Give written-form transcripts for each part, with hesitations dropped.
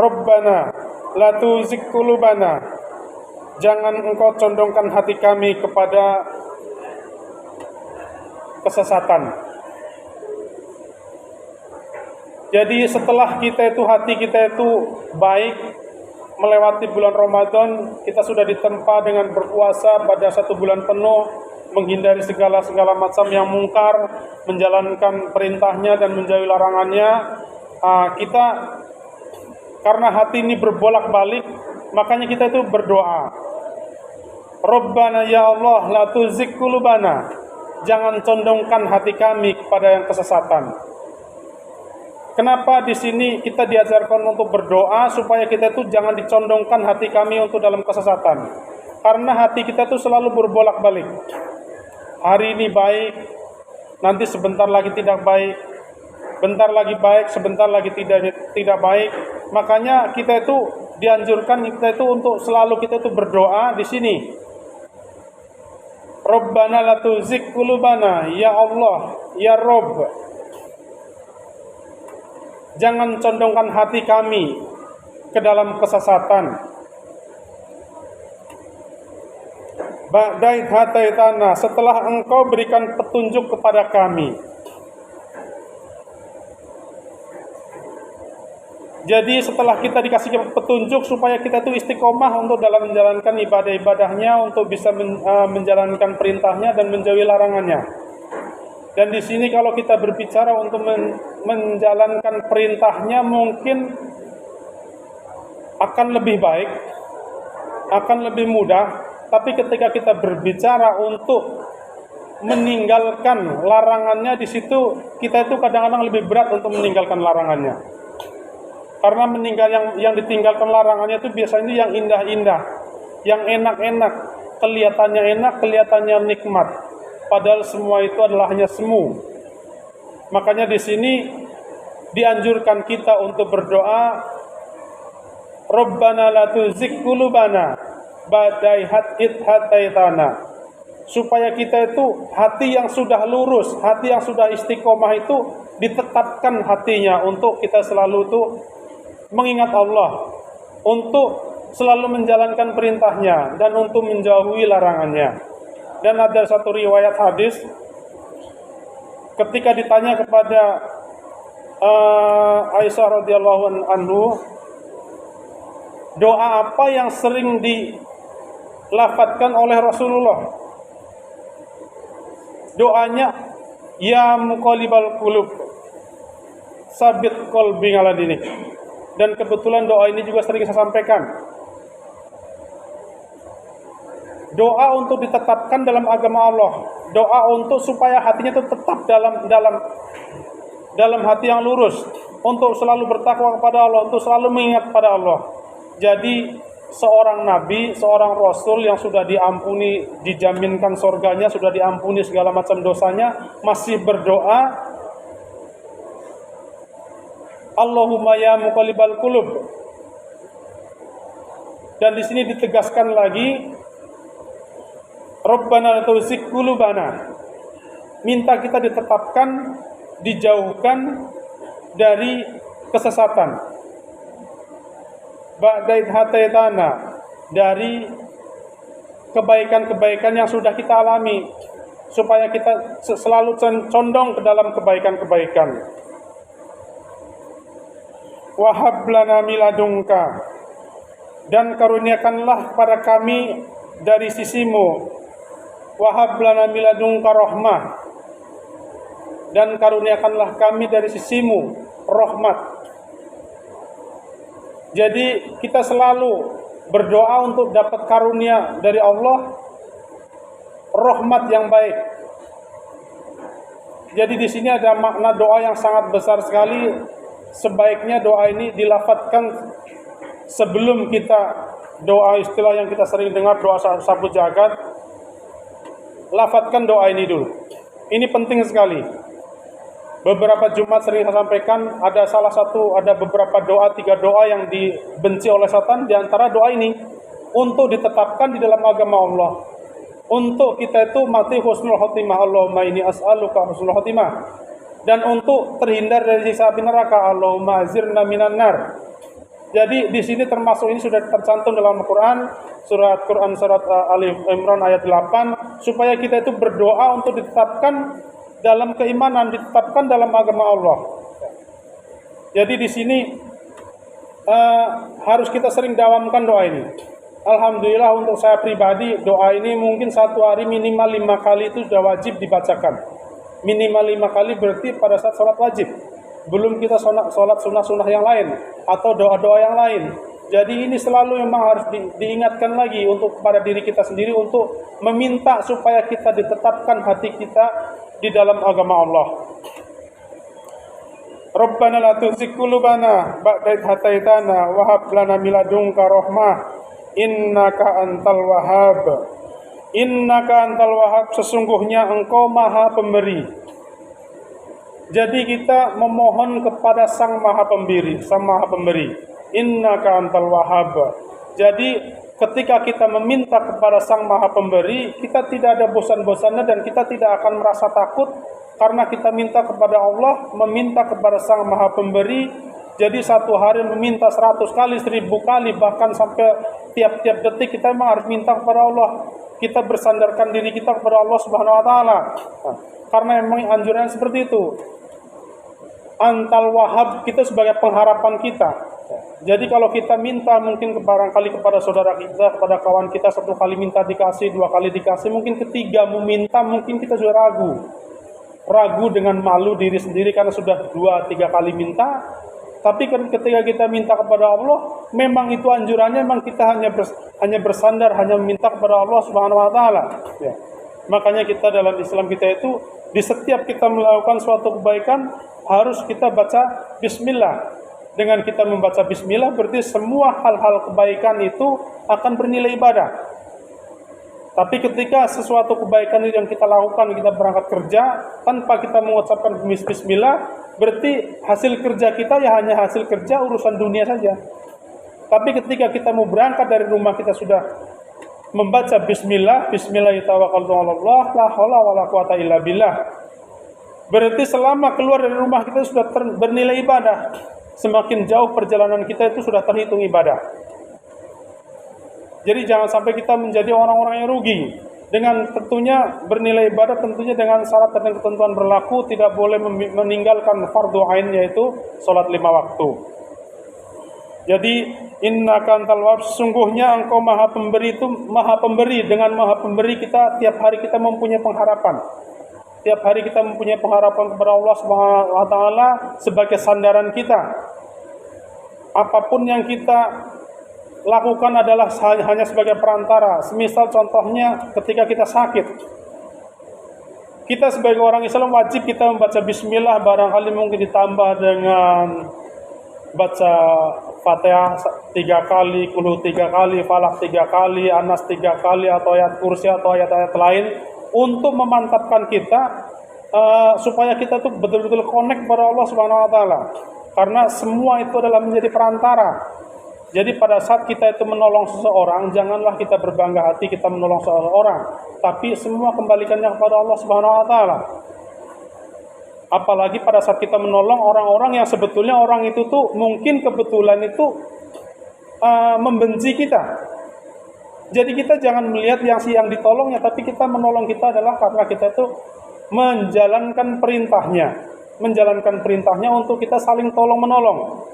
Rabbana la tuzigh qulubana, jangan engkau condongkan hati kami kepada kesesatan. Jadi setelah hati kita itu baik, melewati bulan Ramadan, kita sudah ditempa dengan berpuasa pada 1 bulan penuh, menghindari segala macam yang mungkar, menjalankan perintahnya dan menjauhi larangannya. Kita karena hati ini berbolak-balik, makanya kita itu berdoa, Rabbana ya Allah la tuzigh qulubana, jangan condongkan hati kami kepada yang kesesatan. Kenapa di sini kita diajarkan untuk berdoa supaya kita itu jangan dicondongkan hati kami untuk dalam kesesatan? Karena hati kita itu selalu berbolak-balik. Hari ini baik, nanti sebentar lagi tidak baik, bentar lagi baik, sebentar lagi tidak baik. Makanya kita itu dianjurkan untuk selalu kita itu berdoa di sini. Rabbana la tuzigh qulubana, ya Allah, ya Rabb, jangan condongkan hati kami ke dalam kesesatan. Ba'dai hataitana, setelah engkau berikan petunjuk kepada kami. Jadi setelah kita dikasih petunjuk supaya kita itu istiqomah untuk dalam menjalankan ibadah-ibadahnya, untuk bisa menjalankan perintahnya dan menjauhi larangannya. Dan di sini kalau kita berbicara untuk menjalankan perintahnya mungkin akan lebih baik, akan lebih mudah. Tapi ketika kita berbicara untuk meninggalkan larangannya, di situ kita itu kadang-kadang lebih berat untuk meninggalkan larangannya. Karena yang ditinggalkan larangannya itu biasanya yang indah-indah, yang enak-enak, kelihatannya enak, kelihatannya nikmat. Padahal semua itu adalah hanya semu. Makanya di sini dianjurkan kita untuk berdoa, Rabbana la tuzigh qulubana ba'da idh hadaitana, supaya kita itu hati yang sudah lurus, hati yang sudah istiqomah itu ditetapkan hatinya untuk kita selalu itu mengingat Allah, untuk selalu menjalankan perintahnya dan untuk menjauhi larangannya. Dan ada satu riwayat hadis ketika ditanya kepada Aisyah radhiyallahu anhu, doa apa yang sering dilafatkan oleh Rasulullah? Doanya, ya muqallibal qulub, sabit qalbi ala dinik. Dan kebetulan doa ini juga sering saya sampaikan. Doa untuk ditetapkan dalam agama Allah, doa untuk supaya hatinya itu tetap dalam hati yang lurus, untuk selalu bertakwa kepada Allah, untuk selalu mengingat pada Allah. Jadi seorang nabi, seorang rasul yang sudah diampuni, dijaminkan surganya, sudah diampuni segala macam dosanya, masih berdoa, Allahumma ya muqallibal qulub. Dan di sini ditegaskan lagi, Rabbana la tuzigh qulubana, minta kita ditetapkan, dijauhkan dari kesesatan. Ba'da idh hadaitana, dari kebaikan-kebaikan yang sudah kita alami, supaya kita selalu condong ke dalam kebaikan-kebaikan. Wahab lana min ladunka, dan karuniakanlah pada kami dari sisimu. Wahab lana min ladunka rahmah, dan karuniakanlah kami dari sisimu rahmat. Jadi kita selalu berdoa untuk dapat karunia dari Allah, rahmat yang baik. Jadi di sini ada makna doa yang sangat besar sekali. Sebaiknya doa ini dilafatkan sebelum kita doa, istilah yang kita sering dengar, doa sapu jagat. Lafatkan doa ini dulu. Ini penting sekali. Beberapa Jumat sering saya sampaikan, ada beberapa doa, 3 doa yang dibenci oleh setan. Di antara doa ini untuk ditetapkan di dalam agama Allah, untuk kita itu mati husnul khotimah, Allahumma inni as'aluka husnul khotimah, dan untuk terhindar dari siksa api neraka, Allahumma azirna minan nar. Jadi di sini termasuk ini sudah tercantum dalam Al-Quran, surat Ali Imran ayat 8, supaya kita itu berdoa untuk ditetapkan dalam keimanan, ditetapkan dalam agama Allah. Jadi di sini harus kita sering dawamkan doa ini. Alhamdulillah untuk saya pribadi, doa ini mungkin satu hari minimal 5 kali itu sudah wajib dibacakan. Minimal 5 kali berarti pada saat sholat wajib. Belum kita sholat sunnah-sunnah yang lain atau doa-doa yang lain. Jadi ini selalu memang harus diingatkan lagi untuk kepada diri kita sendiri untuk meminta supaya kita ditetapkan hati kita di dalam agama Allah. Rabbana la tuzigh qulubana ba'da idh hadaitana wa hab lana min ladunka rahmah innaka antal wahhab. Innaka antal wahhab, sesungguhnya engkau maha pemberi. Jadi kita memohon kepada Sang Maha Pemberi, Sang Maha Pemberi. Innaka antal wahhab. Jadi ketika kita meminta kepada Sang Maha Pemberi, kita tidak ada bosan-bosannya dan kita tidak akan merasa takut karena kita minta kepada Allah, meminta kepada Sang Maha Pemberi. Jadi satu hari meminta 100 kali, 1000 kali, bahkan sampai tiap-tiap detik kita memang harus minta kepada Allah. Kita bersandarkan diri kita kepada Allah Subhanahu wa taala. Karena memang anjuran seperti itu. Antal wahab, kita sebagai pengharapan kita. Jadi kalau kita minta mungkin barangkali kepada saudara kita, kepada kawan kita, 1 kali minta dikasih, 2 kali dikasih, mungkin ketiga meminta mungkin kita sudah ragu dengan malu diri sendiri karena sudah 2-3 kali minta. Tapi ketika kita minta kepada Allah, memang itu anjurannya, memang kita hanya bersandar, hanya meminta kepada Allah Subhanahu wa taala. Ya. Makanya kita dalam Islam kita itu di setiap kita melakukan suatu kebaikan harus kita baca bismillah. Dengan kita membaca bismillah berarti semua hal-hal kebaikan itu akan bernilai ibadah. Tapi ketika sesuatu kebaikan yang kita lakukan, kita berangkat kerja tanpa kita mengucapkan bismillah, berarti hasil kerja kita ya hanya hasil kerja urusan dunia saja. Tapi ketika kita mau berangkat dari rumah, kita sudah membaca bismillah, bismillahirrahmanirrahim, Allah, la haula wala quwata illa billah. Berarti selama keluar dari rumah kita sudah bernilai ibadah. Semakin jauh perjalanan kita itu sudah terhitung ibadah. Jadi jangan sampai kita menjadi orang-orang yang rugi. Dengan tentunya bernilai ibadah, tentunya dengan syarat dan ketentuan berlaku, tidak boleh meninggalkan fardu ain, yaitu sholat 5 waktu. Jadi innaka antal wahhab, sesungguhnya engkau maha pemberi, itu maha pemberi. Dengan maha pemberi kita tiap hari kita mempunyai pengharapan. Tiap hari kita mempunyai pengharapan kepada Allah Subhanahu wa taala sebagai sandaran kita. Apapun yang kita lakukan adalah hanya sebagai perantara. Semisal contohnya ketika kita sakit. Kita sebagai orang Islam wajib kita membaca bismillah, barangkali mungkin ditambah dengan baca Fatihah 3 kali, Qul 3 kali, Falaq 3 kali, Anas 3 kali, atau ayat kursi atau ayat-ayat lain untuk memantapkan kita supaya kita tuh betul-betul connect kepada Allah Subhanahu wa taala. Karena semua itu adalah menjadi perantara. Jadi pada saat kita itu menolong seseorang, janganlah kita berbangga hati kita menolong seseorang, tapi semua kembalikannya kepada Allah Subhanahu wa taala. Apalagi pada saat kita menolong orang-orang yang sebetulnya orang itu tuh mungkin kebetulan itu membenci kita. Jadi kita jangan melihat yang ditolongnya, tapi kita menolong kita adalah karena kita itu menjalankan perintahnya untuk kita saling tolong-menolong.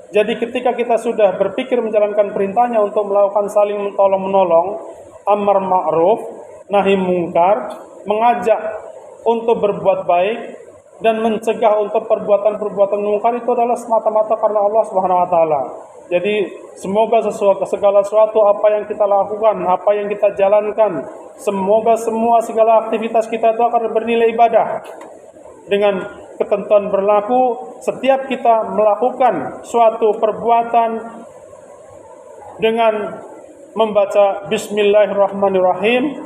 Jadi ketika kita sudah berpikir menjalankan perintahnya untuk melakukan saling tolong-menolong, amar ma'ruf, nahi mungkar, mengajak untuk berbuat baik, dan mencegah untuk perbuatan-perbuatan mungkar, itu adalah semata-mata karena Allah Subhanahu wa taala. Jadi semoga segala sesuatu apa yang kita lakukan, apa yang kita jalankan, semoga segala aktivitas kita itu akan bernilai ibadah. Dengan ketentuan berlaku, setiap kita melakukan suatu perbuatan dengan membaca bismillahirrahmanirrahim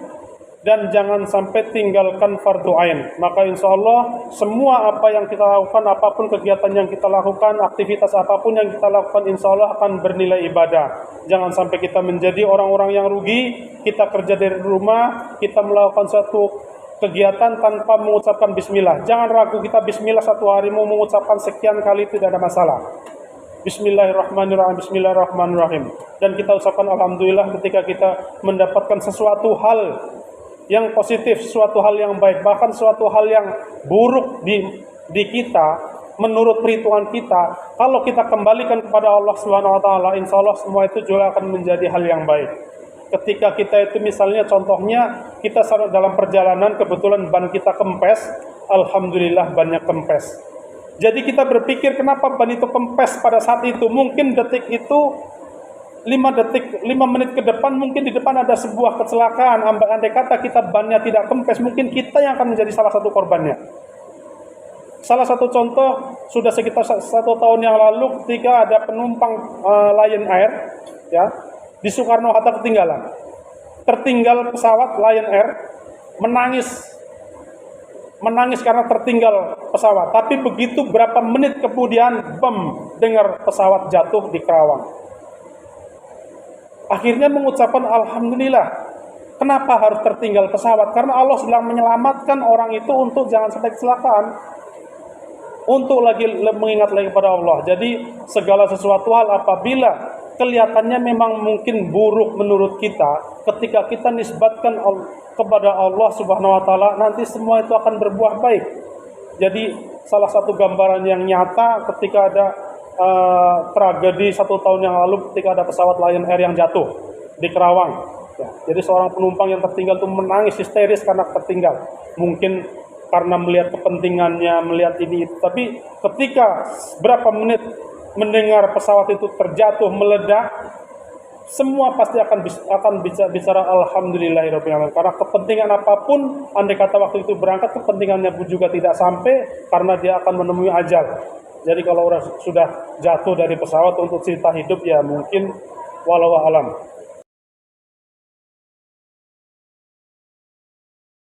dan jangan sampai tinggalkan fardu ain. Maka insya Allah semua apa yang kita lakukan, apapun kegiatan yang kita lakukan, aktivitas apapun yang kita lakukan, insya Allah akan bernilai ibadah. Jangan sampai kita menjadi orang-orang yang rugi. Kita kerja dari rumah, kita melakukan suatu kegiatan tanpa mengucapkan bismillah. Jangan ragu, kita bismillah satu hari mau mengucapkan sekian kali tidak ada masalah. Bismillahirrahmanirrahim, Bismillahirrahmanirrahim. Dan kita ucapkan alhamdulillah ketika kita mendapatkan sesuatu hal yang positif, sesuatu hal yang baik, bahkan sesuatu hal yang buruk di kita, menurut perhitungan kita, kalau kita kembalikan kepada Allah Subhanahu wa taala, insya Allah semua itu juga akan menjadi hal yang baik. Ketika kita itu misalnya contohnya kita dalam perjalanan kebetulan ban kita kempes, alhamdulillah bannya kempes. Jadi kita berpikir kenapa ban itu kempes pada saat itu? Mungkin detik itu 5 menit ke depan mungkin di depan ada sebuah kecelakaan. Andai kata kita bannya tidak kempes, mungkin kita yang akan menjadi salah satu korbannya. Salah satu contoh sudah sekitar 1 tahun yang lalu ketika ada penumpang Lion Air ya di Soekarno-Hatta tertinggal pesawat Lion Air, menangis karena tertinggal pesawat. Tapi begitu berapa menit kemudian dengar pesawat jatuh di Kerawang. Akhirnya mengucapkan alhamdulillah. Kenapa harus tertinggal pesawat? Karena Allah sedang menyelamatkan orang itu untuk jangan sampai kecelakaan. Untuk lagi mengingat lagi kepada Allah. Jadi segala sesuatu hal apabila kelihatannya memang mungkin buruk menurut kita, ketika kita nisbatkan kepada Allah Subhanahu wa taala, nanti semua itu akan berbuah baik. Jadi salah satu gambaran yang nyata ketika ada tragedi 1 tahun yang lalu ketika ada pesawat Lion Air yang jatuh di Kerawang. Ya, jadi seorang penumpang yang tertinggal itu menangis histeris karena tertinggal. Mungkin karena melihat kepentingannya, melihat ini itu. Tapi ketika berapa menit mendengar pesawat itu terjatuh, meledak, semua pasti akan bicara alhamdulillahirabbil alamin. Karena kepentingan apapun, andai kata waktu itu berangkat, kepentingannya pun juga tidak sampai karena dia akan menemui ajal. Jadi kalau orang sudah jatuh dari pesawat untuk cerita hidup ya mungkin walau alam.